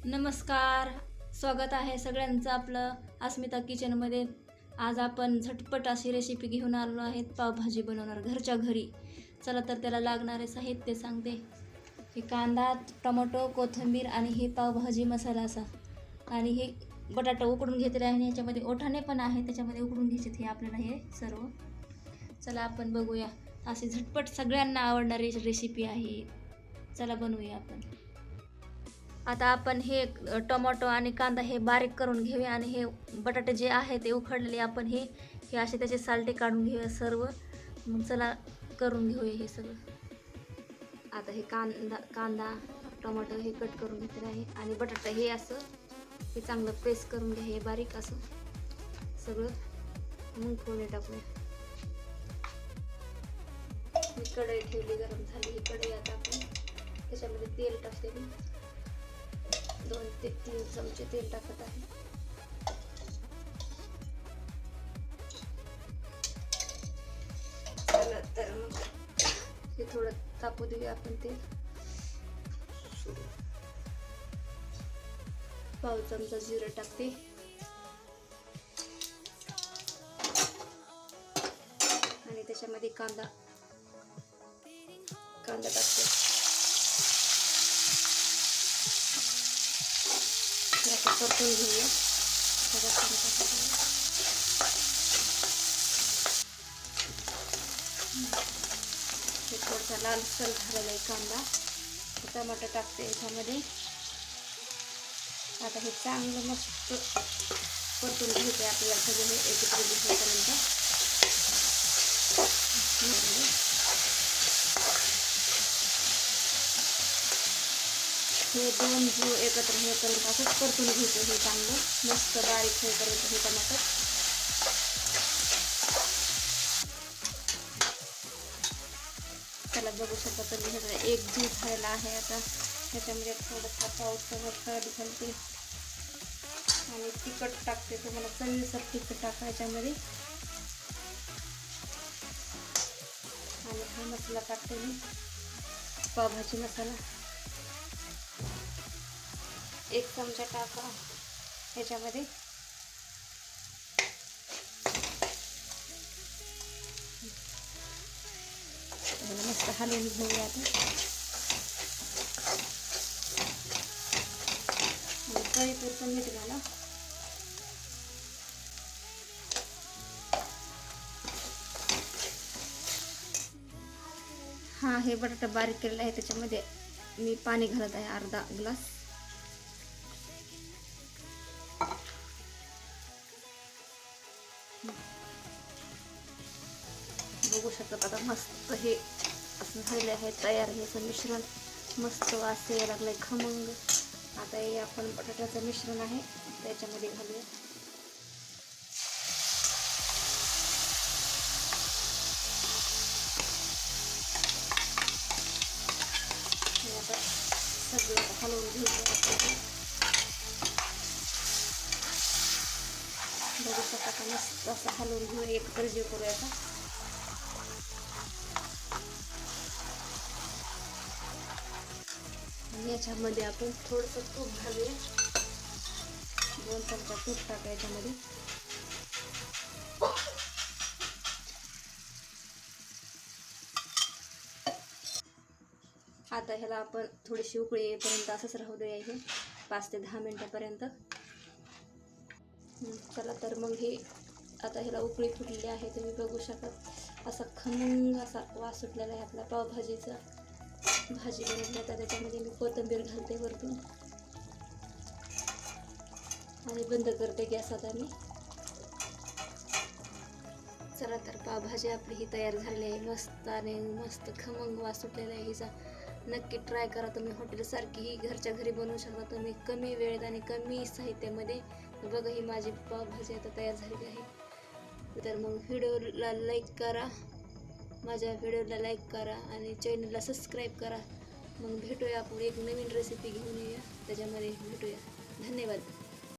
नमस्कार, स्वागत आहे सगळ्यांचं आपलं अस्मिता किचनमध्ये. आज आपण झटपट अशी रेसिपी घेऊन आलो आहेत, पावभाजी बनवणार घरच्या घरी. चला तर त्याला लागणारे साहित्य सांगते. हे कांदा, टोमॅटो, कोथिंबीर आणि हे पावभाजी मसाला असा. आणि हे बटाटा उकडून घेतले आहे आणि ह्याच्यामध्ये ओठाणे पण आहे, त्याच्यामध्ये उकडून घ्यायचे हे आपल्याला हे सर्व. चला आपण बघूया. अशी झटपट सगळ्यांना आवडणारी रेसिपी आहे. चला बनवूया आपण. आता आपण हे टोमॅटो आणि कांदा हे बारीक करून घेऊया आणि हे बटाटे जे आहे ते उकडलेले आपण हे असे त्याचे सालटे काढून घेऊया सर्व. मग चला करून घेऊया हे सगळं. आता हे कांदा टोमॅटो हे कट करून घेतले आहे आणि बटाटा हे असं हे चांगलं प्रेस करून घ्या, हे बारीक असं सगळं. मग फोडणी टाकूया. ही कढई ठेवली, गरम झाली ही कढई. आता आपण त्याच्यामध्ये तेल टाकते. 2 ते 3 चमचे तेल टाकत आहे. चला तर मग हे थोडं तापू देऊया आपण तेल. पाव चमचा जिरं टाकते आणि त्याच्यामध्ये कांदा टाकते. परतून घेऊया. हे थोडासा लालसर झालेला आहे कांदा. टमाटर टाकते याच्यामध्ये. आता हे चांगलं मस्त परतून घ्यायचं आपल्याला सगळं हे एकत्र दिसल्यानंतर. हे 2 जीव एकत्र होईपर्यंत असंच परतून घ्यायचं. हे चांगलं मस्त बारीक होईपर्यंत हे टमाटर. त्याला बघू शकता तर हे एक जीव झालेला आहे. आता ह्याच्यामध्ये थोडंसं पावसावर हळद घालते आणि तिखट टाकते. तुम्हाला चवीनुसार तिखट टाका याच्यामध्ये. आणि हा मसाला टाकते मी, पावभाजी मसाला 1 चमचा टाका ह्याच्यामध्ये. मस्त हलवून घेऊया आता. आणि चवीपुरतं मीठ घाला. हा हे बटाटा बारीक केलेला आहे, त्याच्यामध्ये मी पाणी घालत आहे अर्धा ग्लास. बघू शकता आता मस्त हे असं झालेलं आहे तयार. हे मिश्रण मस्त वास यायला लागलाय खमंग. आता हे आपण बटाट्याचं मिश्रण आहे त्याच्यामध्ये घालूया. आता सगळं हलवून घ्यायचं. बघू शकता मस्त असं हलवून घेऊन एकत्र जीव करूया. आता याच्यामध्ये आपण थोडंसं तूप घालूया. 2 चमचा तूप टाका याच्यामध्ये. आता ह्याला आपण थोडीशी उकळी येईपर्यंत असंच राहू द्या, हे 5 ते 10 मिनिटापर्यंत. चला तर मग हे आता ह्याला उकळी फुटलेली आहे. तुम्ही बघू शकता असा खमंग असा वास सुटलेला आहे आपला पावभाजीचा. भाजी बनवली आता त्याच्यामध्ये मी कोथिंबीर घालते वरतून आणि बंद करते गॅस आता मी. चला तर पावभाजी आपली ही तयार झाली आहे. मस्त आणि मस्त खमंग वास सुटलेला आहे हिचा. नक्की ट्राय करा तुम्ही. हॉटेलसारखी ही घरच्या घरी बनवू शकता तुम्ही कमी वेळेत आणि कमी साहित्यामध्ये. बघा ही माझी पावभाजी आता तयार झालेली आहे. तर मग व्हिडिओला लाईक करा, माझ्या व्हिडिओला लाईक करा आणि चॅनलला सबस्क्राईब करा. मग भेटूया आपण एक नवीन रेसिपी घेऊन येऊया, त्याच्यामध्ये भेटूया. धन्यवाद.